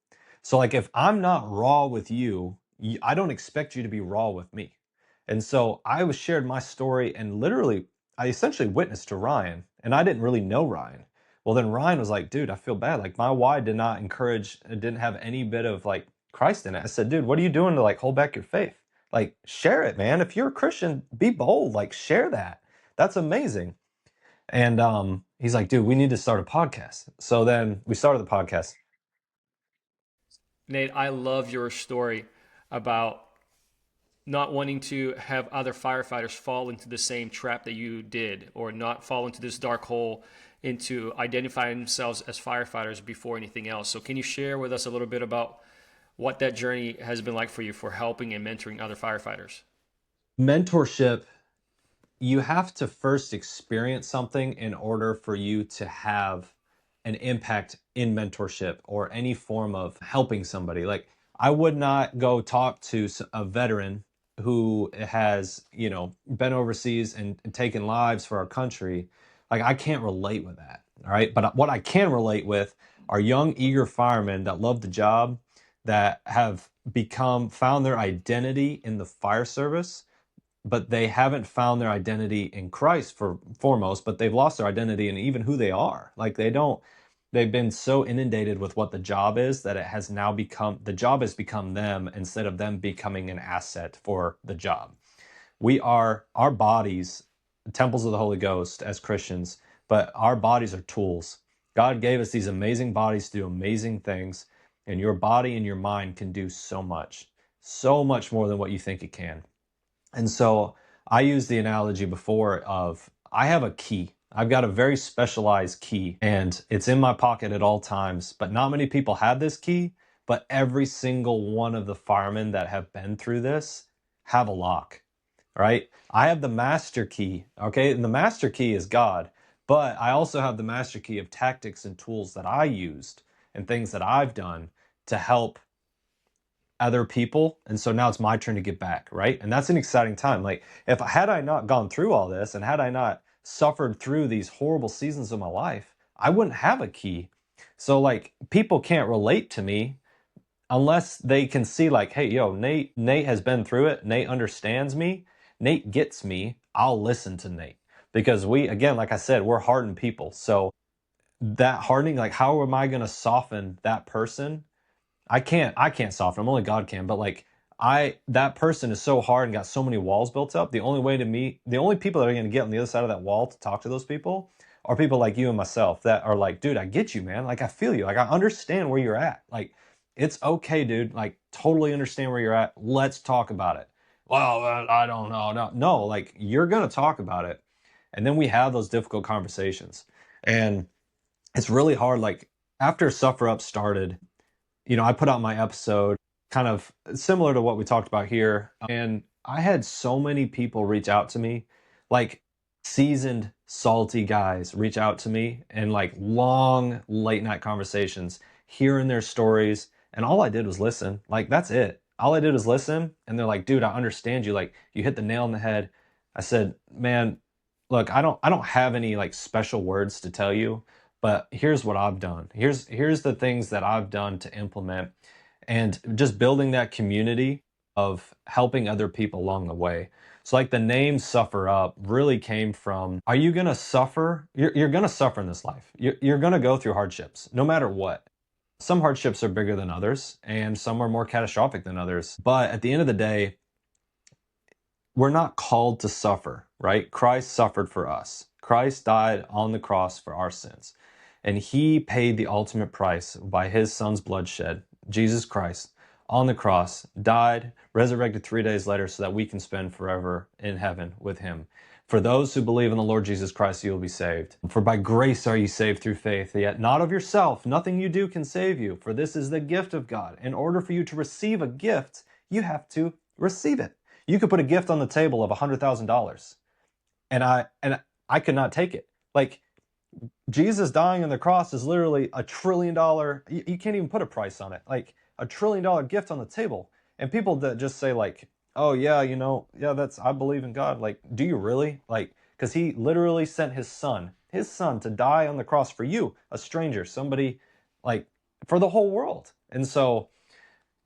So like if I'm not raw with you, I don't expect you to be raw with me. And so I was shared my story, and literally I essentially witnessed to Ryan, and I didn't really know Ryan. Well, then Ryan was like, dude, I feel bad. Like my why did not encourage, it didn't have any bit of like Christ in it. I said, dude, what are you doing to like hold back your faith? Like share it, man. If you're a Christian, be bold, like share that. That's amazing. And he's like, dude, we need to start a podcast. So then we started the podcast. Nate, I love your story about not wanting to have other firefighters fall into the same trap that you did, or not fall into this dark hole into identifying themselves as firefighters before anything else. So can you share with us a little bit about what that journey has been like for you for helping and mentoring other firefighters? Mentorship, you have to first experience something in order for you to have an impact in mentorship or any form of helping somebody. Like, I would not go talk to a veteran who has, been overseas and taken lives for our country. Like, I can't relate with that. All right. But what I can relate with are young, eager firemen that love the job, that have found their identity in the fire service, but they haven't found their identity in Christ for foremost, but they've lost their identity in even who they are. Like, they've been so inundated with what the job is that the job has become them instead of them becoming an asset for the job. Our bodies, temples of the Holy Ghost as Christians, but our bodies are tools. God gave us these amazing bodies to do amazing things, and your body and your mind can do so much more than what you think it can. And so I used the analogy before of, I have a key. I've got a very specialized key, and it's in my pocket at all times, but not many people have this key. But every single one of the firemen that have been through this have a lock, right? I have the master key, okay? And the master key is God, but I also have the master key of tactics and tools that I used and things that I've done to help other people. And so now it's my turn to get back, right? And that's an exciting time. Like, had I not gone through all this, and had I not suffered through these horrible seasons of my life, I wouldn't have a key. So, like, people can't relate to me unless they can see, like, hey, yo, Nate has been through it. Nate understands me. Nate gets me. I'll listen to Nate. Because again, like I said, we're hardened people. So that hardening, like, how am I going to soften that person? I can't soften them. Only God can. But, like, that person is so hard and got so many walls built up. The only people that are going to get on the other side of that wall to talk to those people are people like you and myself that are like, dude, I get you, man. Like, I feel you. Like, I understand where you're at. Like, it's okay, dude. Like, totally understand where you're at. Let's talk about it. Well, I don't know. No, like, you're going to talk about it. And then we have those difficult conversations. And it's really hard. Like, after Suffer Up started, I put out my episode kind of similar to what we talked about here. And I had so many people reach out to me, like seasoned, salty guys reach out to me, and like long late night conversations, hearing their stories. And all I did was listen. Like, that's it. All I did was listen. And they're like, dude, I understand you. Like, you hit the nail on the head. I said, man, look, I don't have any like special words to tell you, but here's what I've done. Here's the things that I've done to implement, and just building that community of helping other people along the way. So, like, the name Suffer Up really came from, are you going to suffer? You're going to suffer in this life. You're going to go through hardships no matter what. Some hardships are bigger than others, and some are more catastrophic than others. But at the end of the day, we're not called to suffer, right? Christ suffered for us. Christ died on the cross for our sins. And he paid the ultimate price by his son's bloodshed. Jesus Christ on the cross died, resurrected 3 days later so that we can spend forever in heaven with him. For those who believe in the Lord Jesus Christ, you will be saved. For by grace are you saved through faith, yet not of yourself. Nothing you do can save you, for this is the gift of God. In order for you to receive a gift, you have to receive it. You could put a gift on the table of $100,000, and I could not take it. Like, Jesus dying on the cross is literally $1 trillion. You can't even put a price on it. Like, $1 trillion gift on the table. And people that just say, like, oh yeah, I believe in God. Like, do you really? Like, because he literally sent his son to die on the cross for you, a stranger, somebody, like, for the whole world. And so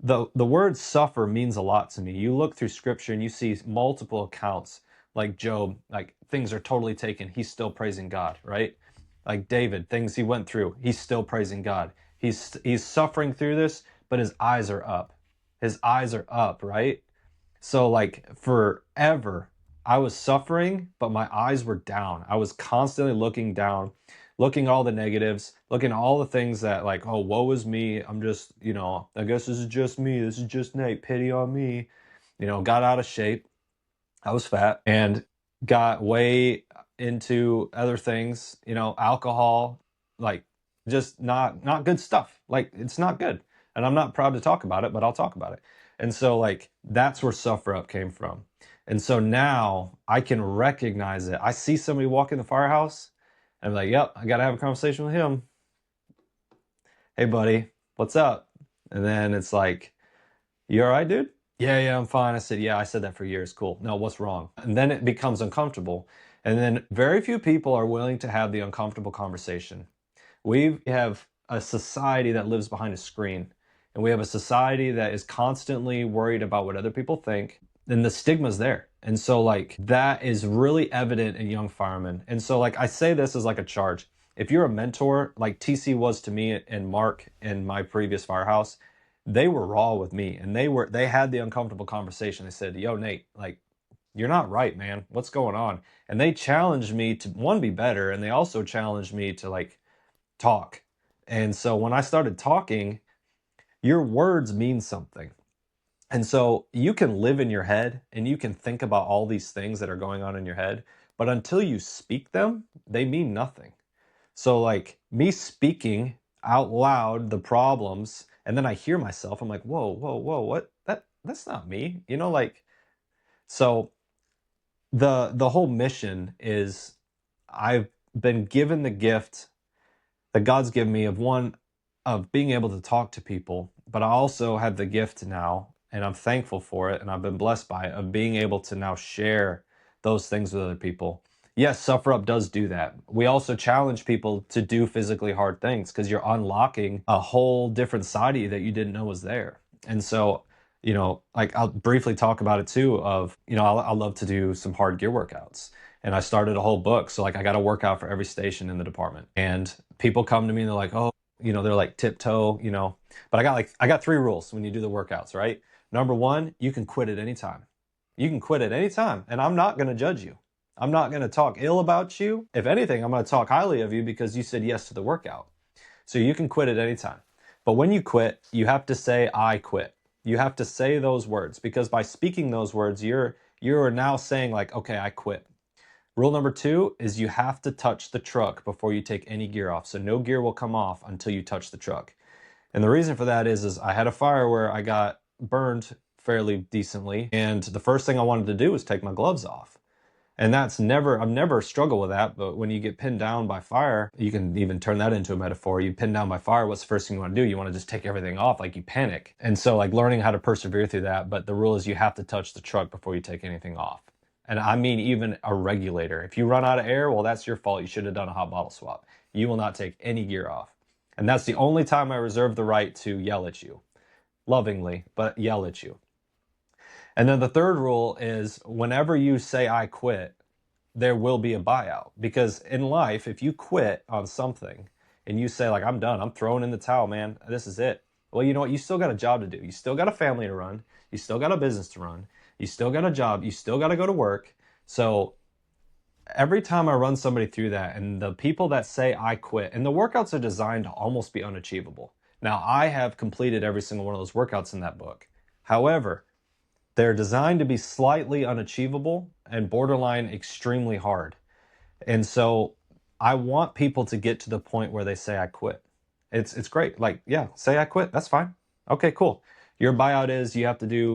the word suffer means a lot to me. You look through scripture and you see multiple accounts, like Job, like, things are totally taken. He's still praising God, right? Like David, things he went through, he's still praising God. He's suffering through this, but his eyes are up. His eyes are up, right? So, like, forever, I was suffering, but my eyes were down. I was constantly looking down, looking at all the negatives, looking at all the things that, like, oh, woe is me. I'm just, I guess this is just me. This is just Nate. Pity on me. Got out of shape. I was fat and got way into other things, alcohol, like, just not good stuff. Like, it's not good. And I'm not proud to talk about it, but I'll talk about it. And so, like, that's where Suffer Up came from. And so now I can recognize it. I see somebody walk in the firehouse and I'm like, yep, I got to have a conversation with him. hey buddy, what's up? And then it's like, you all right, dude? Yeah, I'm fine. I said, yeah, I said that for years. Cool. No, what's wrong? And then it becomes uncomfortable. And then very few people are willing to have the uncomfortable conversation. We have a society that lives behind a screen, and we have a society that is constantly worried about what other people think, and the stigma's there. And so, like, that is really evident in young firemen. And so, like, I say this as like a charge. If you're a mentor, like TC was to me and Mark in my previous firehouse, they were raw with me, and they had the uncomfortable conversation. They said, yo, Nate, like, you're not right, man. What's going on? And they challenged me to, one, be better, and they also challenged me to, like, talk. And so when I started talking, your words mean something. And so you can live in your head and you can think about all these things that are going on in your head, but until you speak them, they mean nothing. So, like, me speaking out loud the problems, and then I hear myself, I'm like, whoa, what? That's not me. Like, so the whole mission is, I've been given the gift that God's given me of, one, of being able to talk to people, but I also have the gift now, and I'm thankful for it, and I've been blessed by it, of being able to now share those things with other people. Yes, Suffer Up does do that. We also challenge people to do physically hard things, because you're unlocking a whole different side of you that you didn't know was there. And so, like, I'll briefly talk about it too, of, I love to do some hard gear workouts. And I started a whole book. So, like, I got a workout for every station in the department. And people come to me and they're like, oh, they're like tiptoe, but I got 3 rules when you do the workouts, right? Number 1, you can quit at any time. You can quit at any time, and I'm not going to judge you. I'm not going to talk ill about you. If anything, I'm going to talk highly of you because you said yes to the workout. So you can quit at any time. But when you quit, you have to say, I quit. You have to say those words, because by speaking those words, you're now saying, like, okay, I quit. Rule number 2 is you have to touch the truck before you take any gear off. So no gear will come off until you touch the truck. And the reason for that is I had a fire where I got burned fairly decently, and the first thing I wanted to do was take my gloves off. And I've never struggled with that, but when you get pinned down by fire, you can even turn that into a metaphor. You pin down by fire, what's the first thing you want to do? You want to just take everything off, like you panic. And so, like, learning how to persevere through that, but the rule is you have to touch the truck before you take anything off. And I mean, even a regulator. If you run out of air, well, that's your fault. You should have done a hot bottle swap. You will not take any gear off. And that's the only time I reserve the right to yell at you. Lovingly, but yell at you. And then the third rule is, whenever you say I quit, there will be a buyout. Because in life, if you quit on something and you say, like, I'm done, I'm throwing in the towel, man, this is it. Well, you know what? You still got a job to do. You still got a family to run. You still got a business to run. You still got a job. You still got to go to work. So every time I run somebody through that, and the people that say I quit, and the workouts are designed to almost be unachievable. Now, I have completed every single one of those workouts in that book. However, they're designed to be slightly unachievable and borderline extremely hard. And so I want people to get to the point where they say I quit. It's great. Like, yeah, say I quit. That's fine. Okay, cool. Your buyout is you have to do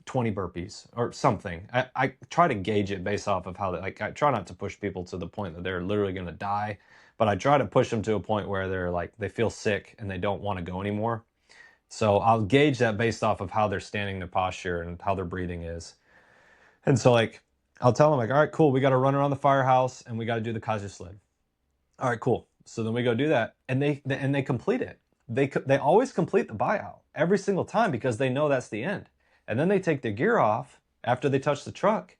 20 burpees or something. I try to gauge it based off of how they, like, I try not to push people to the point that they're literally going to die, but I try to push them to a point where they're like, they feel sick and they don't want to go anymore. So I'll gauge that based off of how they're standing, their posture, and how their breathing is. And so, like, I'll tell them, like, all right, cool, we got to run around the firehouse and we got to do the Kaiser sled. All right, cool. So then we go do that, and they complete it. They always complete the buyout every single time, because they know that's the end. And then they take their gear off after they touch the truck,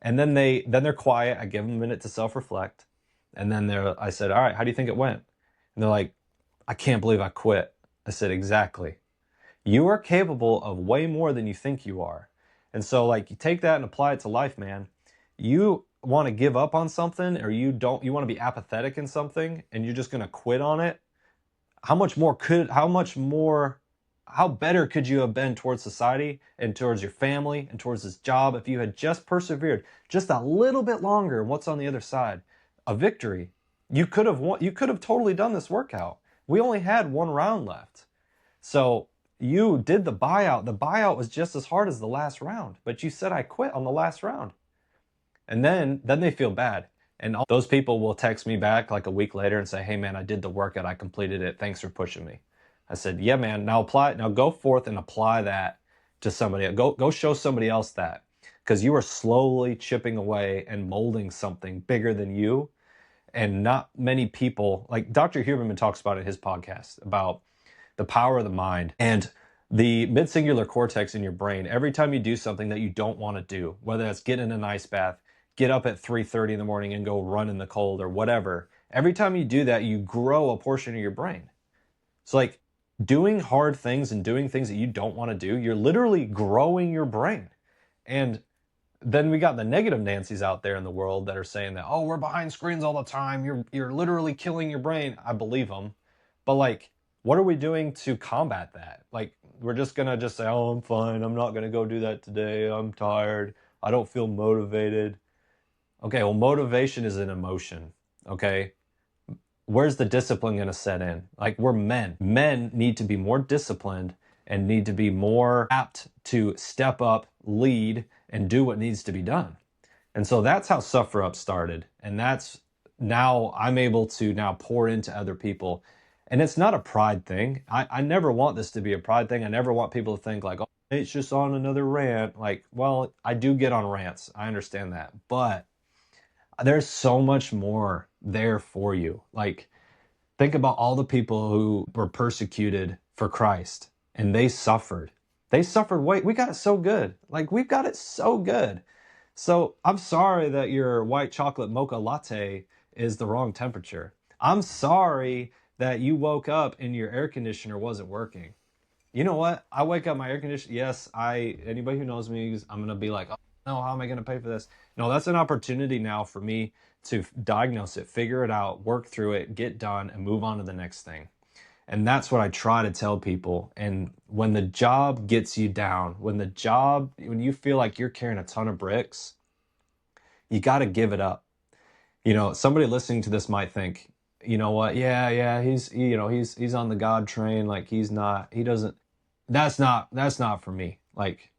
and then they're quiet. I give them a minute to self-reflect, and then I said, all right, how do you think it went? And they're like, I can't believe I quit. I said, exactly. You are capable of way more than you think you are. And so, like, you take that and apply it to life, man. You want to give up on something, or you want to be apathetic in something, and you're just going to quit on it. How better could you have been towards society and towards your family and towards this job if you had just persevered just a little bit longer? And what's on the other side? A victory. You could have totally done this workout. We only had 1 round left. So you did the buyout. The buyout was just as hard as the last round, but you said I quit on the last round. And then they feel bad. And all those people will text me back like a week later and say, hey man, I did the workout, I completed it, thanks for pushing me. I said, yeah, man, now go forth and apply that to somebody. Go show somebody else that, because you are slowly chipping away and molding something bigger than you. And not many people, like Dr. Huberman talks about in his podcast, about the power of the mind and the mid-singular cortex in your brain. Every time you do something that you don't want to do, whether that's get in an ice bath, get up at 3:30 in the morning and go run in the cold or whatever, every time you do that, you grow a portion of your brain. So like doing hard things and doing things that you don't want to do, you're literally growing your brain. And then we got the negative Nancy's out there in the world that are saying that, oh, we're behind screens all the time. You're literally killing your brain. I believe them. But like, what are we doing to combat that? Like, we're just gonna just say, oh, I'm fine. I'm not gonna go do that today. I'm tired. I don't feel motivated. Okay, well, motivation is an emotion. Okay. Where's the discipline going to set in? Like, we're men. Men need to be more disciplined and need to be more apt to step up, lead, and do what needs to be done. And so that's how Suffer Up started. And that's now I'm able to now pour into other people. And it's not a pride thing. I never want this to be a pride thing. I never want people to think like, oh, it's just on another rant. Like, well, I do get on rants. I understand that. But there's so much more there for you. Like, think about all the people who were persecuted for Christ and they suffered. They suffered. Wait, we got it so good. Like, we've got it so good. So I'm sorry that your white chocolate mocha latte is the wrong temperature. I'm sorry that you woke up and your air conditioner wasn't working. You know what? I wake up, my air conditioner. Yes, anybody who knows me, I'm gonna be like, oh no, how am I gonna pay for this? No, that's an opportunity now for me to diagnose it, figure it out, work through it, get done, and move on to the next thing. And that's what I try to tell people. And when the job gets you down, when you feel like you're carrying a ton of bricks, you got to give it up. You know, somebody listening to this might think, you know what? Yeah, he's on the God train. Like, he doesn't, that's not for me. Like,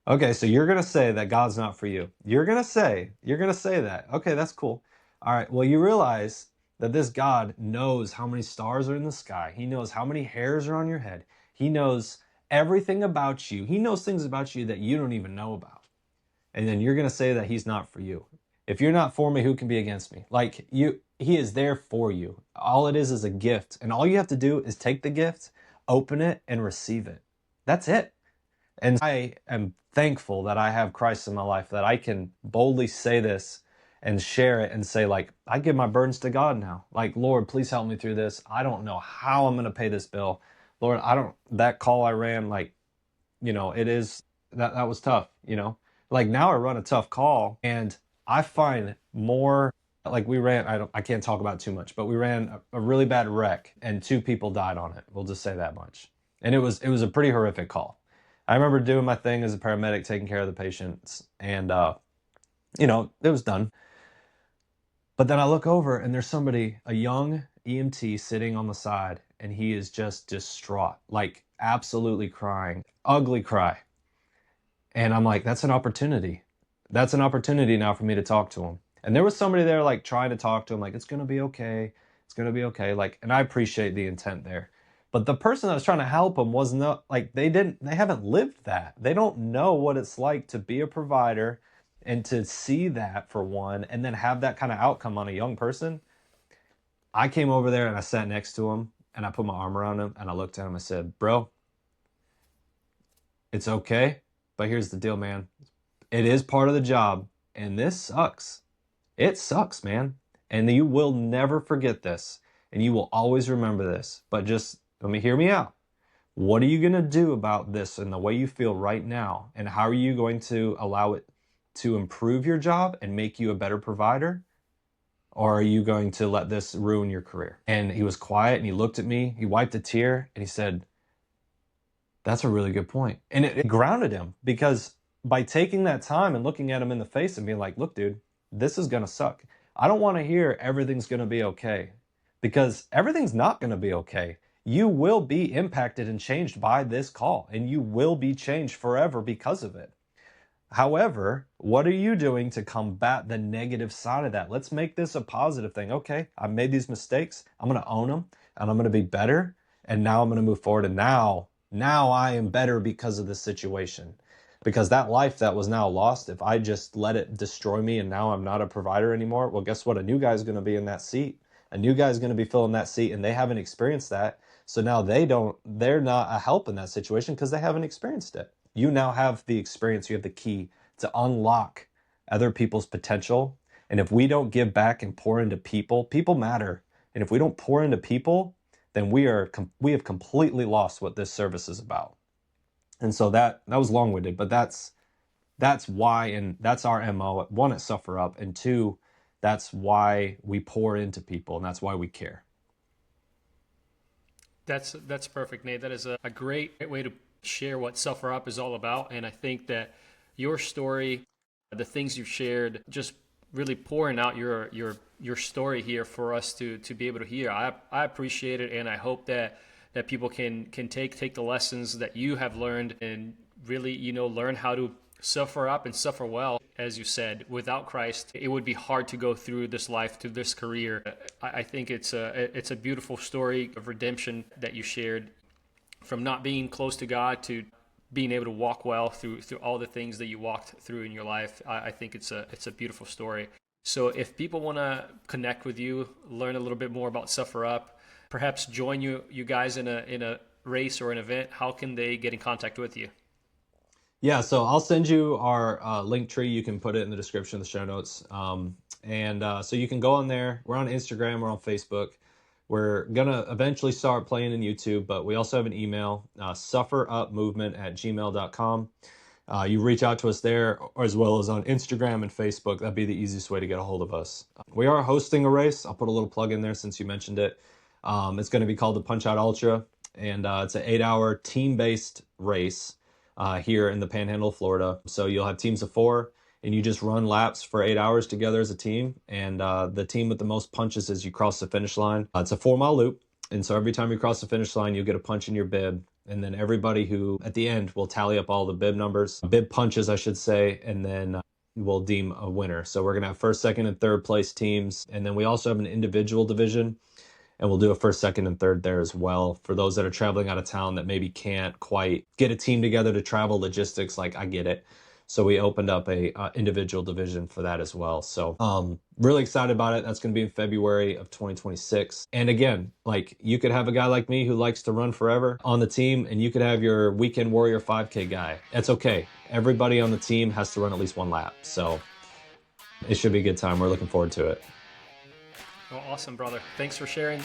okay, so you're going to say that God's not for you. You're going to say that. Okay, that's cool. All right, well, you realize that this God knows how many stars are in the sky. He knows how many hairs are on your head. He knows everything about you. He knows things about you that you don't even know about. And then you're going to say that he's not for you. If you're not for me, who can be against me? Like, he is there for you. All it is a gift. And all you have to do is take the gift, open it, and receive it. That's it. And I am thankful that I have Christ in my life, that I can boldly say this and share it and say, like, I give my burdens to God now. Like, Lord, please help me through this. I don't know how I'm going to pay this bill. Lord, that call I ran, like, that was tough, Like, now I run a tough call and I find more, like, I can't talk about it too much, but we ran a really bad wreck and 2 people died on it. We'll just say that much. And it was a pretty horrific call. I remember doing my thing as a paramedic, taking care of the patients, and it was done. But then I look over and there's a young EMT sitting on the side, and he is just distraught, like absolutely crying, ugly cry. And I'm like, that's an opportunity. That's an opportunity now for me to talk to him. And there was somebody there like trying to talk to him, like, it's going to be okay. It's going to be okay. Like, and I appreciate the intent there. But the person that was trying to help him was not like, they haven't lived that. They don't know what it's like to be a provider and to see that, for one, and then have that kind of outcome on a young person. I came over there and I sat next to him and I put my arm around him and I looked at him and I said, bro, it's okay. But here's the deal, man. It is part of the job and this sucks. It sucks, man. And you will never forget this. And you will always remember this. But just hear me out. What are you going to do about this and the way you feel right now? And how are you going to allow it to improve your job and make you a better provider? Or are you going to let this ruin your career? And he was quiet and he looked at me. He wiped a tear and he said, that's a really good point. And it grounded him, because by taking that time and looking at him in the face and being like, look, dude, this is going to suck. I don't want to hear everything's going to be okay, because everything's not going to be okay. You will be impacted and changed by this call, and you will be changed forever because of it. However, what are you doing to combat the negative side of that? Let's make this a positive thing. Okay, I've made these mistakes. I'm going to own them and I'm going to be better. and now I'm going to move forward, and now I am better because of this situation. Because that life that was now lost, if I just let it destroy me and now I'm not a provider anymore, well, guess what? A new guy's going to be in that seat. A new guy's going to be filling that seat, and they haven't experienced that. So now they're not a help in that situation because they haven't experienced it. You now have the experience, you have the key to unlock other people's potential. And if we don't give back and pour into people, people matter. And if we don't pour into people, then we have completely lost what this service is about. And so that was long-winded, but that's why, and that's our MO. One, at Suffer Up, and two, that's why we pour into people, and that's why we care. That's perfect, Nate. That is a great way to share what Suffer Up is all about. And I think that your story, the things you've shared, just really pouring out your story here for us to be able to hear. I appreciate it, and I hope that people can take the lessons that you have learned and really, learn how to suffer up and suffer well. As you said, without Christ, it would be hard to go through this life, through this career. I think it's a beautiful story of redemption that you shared, from not being close to God to being able to walk well through all the things that you walked through in your life. I think it's a beautiful story. So if people want to connect with you, learn a little bit more about Suffer Up, perhaps join you guys in a race or an event, how can they get in contact with you? Yeah, so I'll send you our link tree. You can put it in the description of the show notes. So you can go on there. We're on Instagram, we're on Facebook. We're going to eventually start playing in YouTube, but we also have an email, sufferupmovement@gmail.com. You reach out to us there, as well as on Instagram and Facebook. That'd be the easiest way to get a hold of us. We are hosting a race. I'll put a little plug in there since you mentioned it. It's going to be called the Punch Out Ultra, and it's an 8-hour team-based race here in the Panhandle of Florida. So you'll have teams of 4, and you just run laps for 8 hours together as a team. And the team with the most punches as you cross the finish line. It's a 4-mile loop. And so every time you cross the finish line, you'll get a punch in your bib. And then everybody who, at the end, will tally up all the bib punches, I should say, and then we'll deem a winner. So we're going to have first, second, and third place teams. And then we also have an individual division, and we'll do a first, second, and third there as well. For those that are traveling out of town that maybe can't quite get a team together to travel, logistics, like, I get it. So we opened up a individual division for that as well. So really excited about it. That's going to be in February of 2026. And again, like, you could have a guy like me who likes to run forever on the team, and you could have your weekend warrior 5K guy. That's okay. Everybody on the team has to run at least 1 lap. So it should be a good time. We're looking forward to it. Well, awesome, brother. Thanks for sharing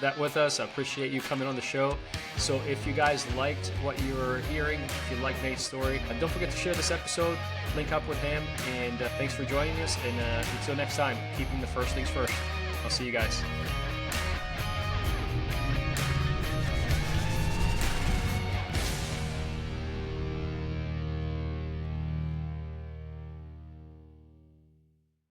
that with us. I appreciate you coming on the show. So if you guys liked what you were hearing, if you liked Nate's story, don't forget to share this episode, link up with him, and thanks for joining us. And until next time, keeping the first things first. I'll see you guys.